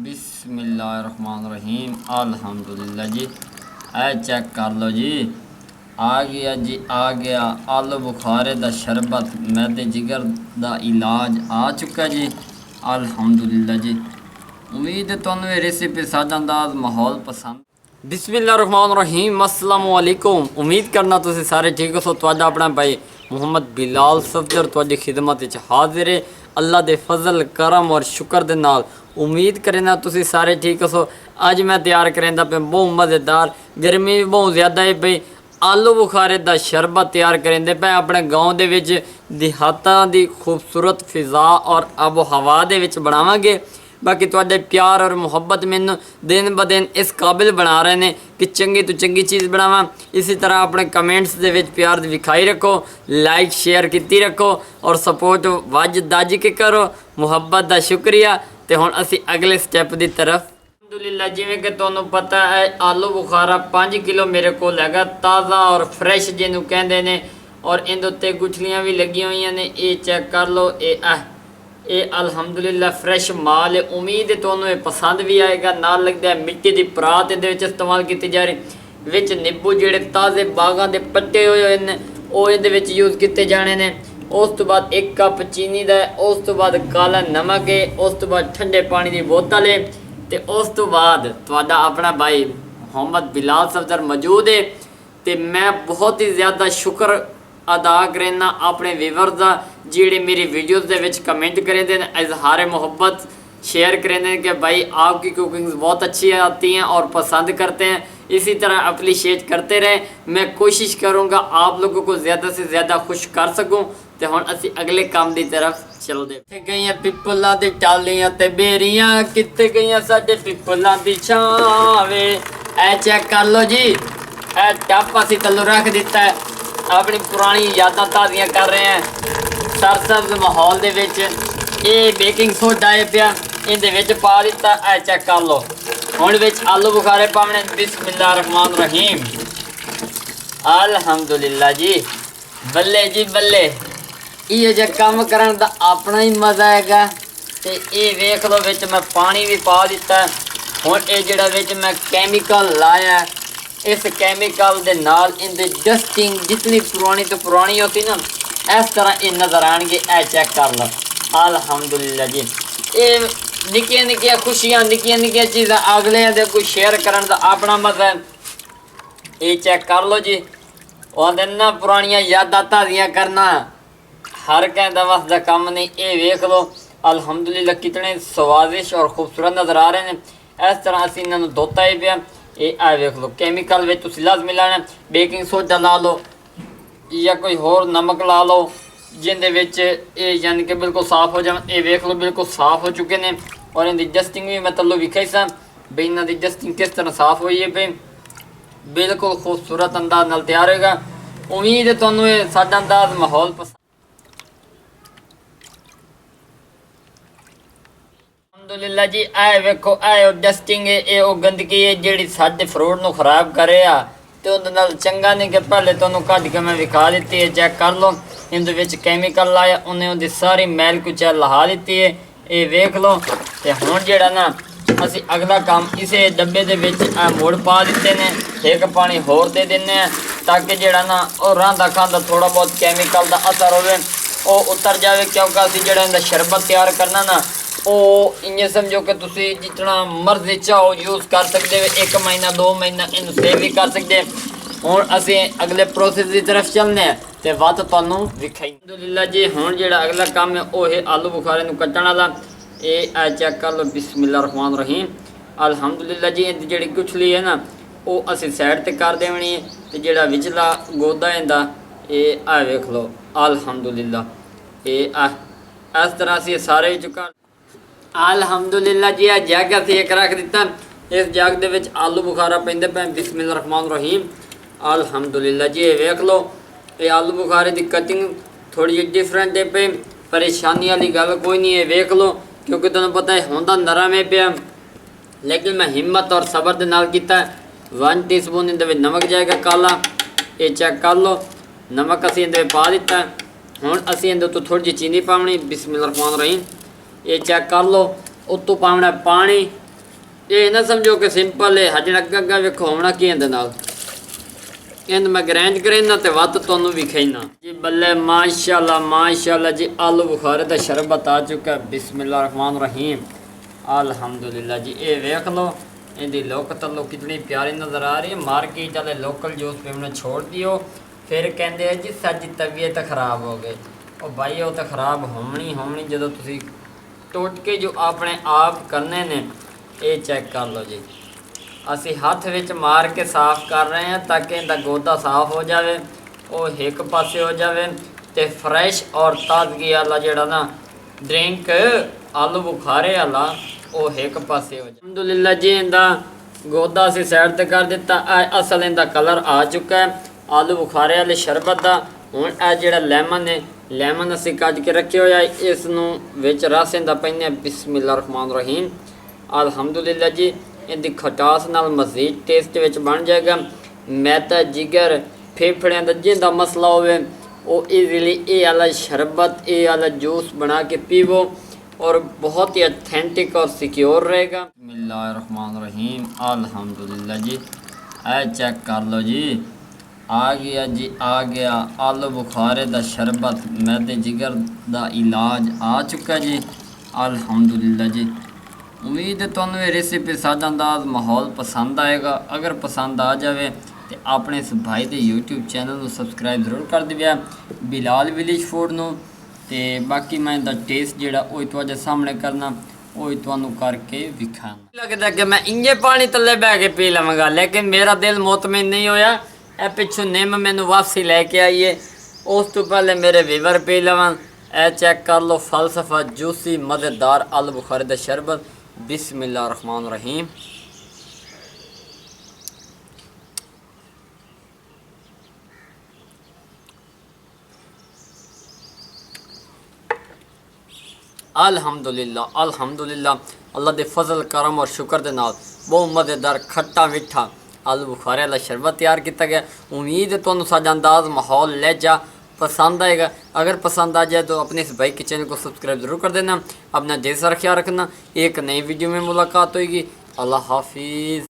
बिस्मिल्लाहिर्रहमानिर्रहीम अल्हम्दुलिल्लाह जी। चेक कर लो जी, आ गया जी, आ गया आलू बुखारे दा शरबत, मैदे जिगर दा इलाज आ चुका जी। अल्हम्दुलिल्लाह जी। उम्मीद है तुहानू ये रेसिपी सादा अंदाज माहौल पसंद। बिस्मिल्लाहिर्रहमानिर्रहीम अस्सलामु अलैकुम। उम्मीद करना तुसी सारे ठीक हो। तुहाडा अपना भाई मुहम्मद बिलाल सफदर तुहाडी खिदमत विच हाजिर है। अल्लाह दे फजल करम और शुक्र दे नाल उम्मीद करना तुसी सारे ठीक हो। अज मैं तैयार करेंदा पे बहुत मज़ेदार, गर्मी भी बहुत ज़्यादा है पई, आलू बुखारे दा शरबत तैयार करेंदे पे अपने गाँव दे विच देहातां दी खूबसूरत फिज़ा और आबो हवा दे विच बनावांगे। बाकी तुहाडे प्यार और मुहब्बत मैनू दिन ब दिन इस काबिल बना रहे हैं कि चंगी तो चंगी चीज़ बनावा। इसी तरह अपने कमेंट्स दे विच प्यार विखाई रखो, लाइक शेयर की रखो और सपोर्ट वज दज के करो। मुहब्बत का शुक्रिया। तो हुण असी अगले स्टैप की तरफ। अल्हम्दुलिल्लाह जिवें कि तुहानूं पता है आलू बुखारा 5 किलो मेरे को हैगा, ताज़ा और फ्रैश जिन्हों कहते हैं, और इन उत्ते गुठलियाँ भी लगी हुई ने। ये चेक कर लो, ये अल्हम्दुलिल्लाह फ्रैश माल है। उम्मीद है तुहानूं ये पसंद भी आएगा। नाल लगता है मिट्टी की परात ये इस्तेमाल की जा रही। विच नींबू जिहड़े ताज़े बागां दे पट्टे होए ने वो ये यूज़ किए जाने ने। उस तो बाद 1 कप चीनी का, उस तो बाद काला नमक है, उस तो बाद ठंडे पानी की बोतल है, तो उस तो बाद तुहाडा अपना भाई मुहम्मद बिलाल सफदर मौजूद है। तो मैं बहुत ही ज़्यादा शुक्र अदा करना अपने व्यूअर्स का जिहड़े मेरी वीडियोज़ दे विच कमेंट करेंदे ने, इजहार मोहब्बत शेयर करेंदे कि भाई आपकी कुकिंग्स बहुत अच्छी आती हैं और पसंद करते हैं। इसी तरह अप्रिशिएट करते रहें। मैं कोशिश करूँगा आप लोगों को ज़्यादा से ज़्यादा खुश कर सकूँ। तो हुण असी अगले काम की तरफ चलते। कित्थे गईयां पिपलां दी टालियां ते बेरियां, कित्थे गईयां साडे पिपलां दी छावे। ऐ चेक कर लो जी, ऐ टप असी थल्लों रख दिता है। अपनी पुरानी यादां ताज़ियां कर रहे हैं सरसब्ज माहौल दे विच। ये बेकिंग सोडा है पिया, इहदे विच पा दिता। ऐ चेक कर लो, हुण विच आलू बुखारे पावणे। बिस्मिल्लाहिर्रहमानिर्रहीम अल्हम्दुलिल्लाह जी। बल्ले जी बल्ले, ये जो काम करन दा अपना ही मज़ा हैगा। तो ये वेख लो विच मैं पानी भी पा दिता। हुण ये जिहड़ा विच मैं कैमिकल लाया, इस कैमिकल दे नाल इनकी डस्टिंग जितनी पुरानी तो पुरानी होती ना, इस तरह ये नज़र आएंगे। ऐ चेक कर लो अल्हम्दुलिल्लाह जी। ये निक्कियां निक्कियां खुशियां, निक्कियां निक्कियां चीज़ां अगले दे कोई शेयर करन दा अपना मज़ा है। ये चेक कर लो जी, और ना पुरानियां यादां ताज़ियां करना हर कहता वस का काम नहीं। ये वेख लो अल्हम्दुलिल्लाह कितने स्वादिष्ट और खूबसूरत नज़र आ रहे हैं। इस तरह असी इन्होंने धोता ही पिया। ये आ वेख लो कैमिकल में तुम लाजमी लाना, बेकिंग सोडा ला लो या कोई होर नमक ला लो जिंदे विच ये यानी कि बिल्कुल साफ़ हो जाए। ये वेख लो बिल्कुल साफ़ हो चुके हैं। और इनकी डस्टिंग भी मैं तलो विखाई सा भी इन्हों की डस्टिंग किस तरह साफ़ हुई है पे बिल्कुल खूबसूरत अंदाज नाल तैयार होगा। उम्मीद है तुहानूं ये साडा अंदाज माहौल पसंद। अल्हम्दुलिल्लाह जी। ऐ वेखो ऐ डस्टिंग है, ये गंदगी है जिहड़ी साडे फ्रूट नूं खराब करे आ। तो उहदे नाल चंगा नहीं कि पहले तुहानूं कढ के मैं विखा दी है। चेक कर लो इहदे विच कैमिकल लाया, उन्हें उहदी सारी मैल कुचैल लहा दी है। ये वेख लो। तो हुण जिहड़ा ना असी अगला काम इसे डब्बे दे विच मोड़ पा दिते ने। एक पानी होर दे दिंदे आ ताकि जिहड़ा ना वो रहांदा खांदा थोड़ा बहुत कैमिकल का असर होवे वो उतर जाए। क्योंकि असी जिहड़ा इहदा शरबत तैयार करना ना वो इं समझो कि तुम जितना मर्जी चाहो यूज़ कर सकते हो। 1 महीना 2 महीना इन सेव भी कर सकते। हुण असी अगले प्रोसेस की तरफ चलने हैं तो वत तुहानूं विखाई। अल्हम्दुलिल्लाह जी। हुण जिहड़ा अगला काम है वो है आलू बुखारे नूं कट्टण वाला। ये चेक कर लो बिस्मिल्लाहिर्रहमानिर्रहीम अल्हम्दुलिल्लाह जी। इहदी जिहड़ी गुठली है ना वो असी साइड ते कर देनी है। तो जिहड़ा विचला गोदा इहदा ये आ वेख लो अल्हम्दुलिल्लाह। ये इस तरह असी सारे चुका अल्हम्दुलिल्लाह जी। जग असी एक रख दिता। इस जग दे विच आलू बुखारा पैंदे पे। बिस्मिल्लाहिर्रहमानिर्रहीम अल्हम्दुलिल्लाह जी। ये वेख लो ये आलू बुखारे की कटिंग थोड़ी जी डिफरेंट है पे, परेशानी वाली गल कोई नहीं है। वेख लो क्योंकि तुहानूं पता है होंदा नरम है पिया, लेकिन मैं हिम्मत और सबर के नाल कीता। 1 टीस्पून इहदे विच नमक जाएगा काला। ये चेक कर लो नमक असी इहदे पा दिता। हुण असी इहदे उत्तों थोड़ी जी चीनी पावनी। बिस्मिल्लाहिर्रहमानिर्रहीम ये चेक कर लो। उत्तों पावना पानी ਇਹ ਨਾ ਸਮਝੋ ਕਿ ਸਿੰਪਲ ਹੈ। ਹਜਣ ਅੱਗਾ ਵੇਖੋ ਹੋਣਾ ਕੀ ਇਹਦੇ ਨਾਲ ਇਹਨ ਮੈਂ ਗ੍ਰੈਂਡ ਕਰੇਨਾ ਤੇ ਵੱਧ ਤੁਹਾਨੂੰ ਵਿਖਾਈਨਾ ਜੀ। ਬੱਲੇ ਮਾਸ਼ਾਅੱਲਾ ਜੀ। ਆਲੂ ਬੁਖਾਰੇ ਦਾ ਸ਼ਰਬਤ ਆ ਚੁੱਕਾ। ਬਿਸमिल्लाह रहमान रहीम अल्हम्दुलिल्लाह जी। ये वेख लो इनकी लुक तलो कितनी प्यारी नज़र आ रही है। मार्केट वाले लोकल जूस पीने छोड़ दियो फिर कहते हैं जी साडी तबीयत ख़राब हो गई। और भाई वो तो ख़राब होनी जो तुसी टोटके जो अपने आप करने ने। ये चेक कर लो जी। असी हथ विच मार के साफ़ कर रहे हैं ताकि इनका गोदा साफ़ हो जाए, वो एक पासे हो जाए तो फ्रैश और ताजगी वाला जोड़ा ना ड्रिंक आलू बुखारे वाला वो एक पासे हो जाए। अल्हम्दुलिल्लाह जी। इनका गोदा असी साइड ते कर दिता। असल इनका कलर आ चुका है आलू बुखारे वाले शरबत का। हुण यह जिहड़ा लैमन है, लैमन असी कट के रखे होया इस नूं विच रस इनका पैने। बिस्मिल्लाह रहमान रहीम अल्हम्दुलिल्लाह जी। इनकी खटास नाल मज़ीद टेस्ट विच बन जाएगा। मैदा जिगर फेफड़ियां दा जिंदा मसला होवे वो ईजीली ये वाला शरबत ये वाला जूस बना के पीवो और बहुत ही अथेंटिक और सिक्योर रहेगा। बिस्मिल्लाहिर्रहमानिर्रहीम अल्हम्दुलिल्लाह जी। ऐ चेक कर लो जी। आ गया जी, आ गया आलू बुखारे दा शरबत मैदे जिगर दा इलाज आ चुका जी। अल्हम्दुलिल्लाह जी। उम्मीद है तुहानू ये रेसिपी सादा अंदाज माहौल पसंद आएगा। अगर पसंद आ जाए तो अपने इस भाई के यूट्यूब चैनल को सबसक्राइब जरूर कर दिया बिलाल विलेज फूड नू। ते बाकी मैं इनका टेस्ट जोड़ा वो तुहाडे सामने करना वो तुहानू करके विखाना। लगता कि मैं इंजे पानी थले बह के पी लवांगा लेकिन मेरा दिल मुतमिन नहीं होया। ए पिछों निम मैनू वापसी लैके आईए उस तो पहले मेरे वीवर पी लवन। ए चेक कर लो फलसफा जूसी मज़ेदार आलू बुखारे दा शरबत। बिस्मिल्लाह रहमान रहीम। अल्हम्दुलिल्लाह अल्हम्दुलिल्लाह। अल्लाह दे फजल करम और शुक्र दे नाल बहुत मज़ेदार खट्टा मिठा आलू बुखारे वाला शरबत तैयार किया गया। उम्मीद है तुहानू साडा अंदाज माहौल लहजा पसंद आएगा। अगर पसंद आ जाए तो अपने इस भाई के चैनल को सब्सक्राइब जरूर कर देना। अपना जैसा ख्याल रखना। एक नई वीडियो में मुलाकात होगी। अल्लाह हाफिज़।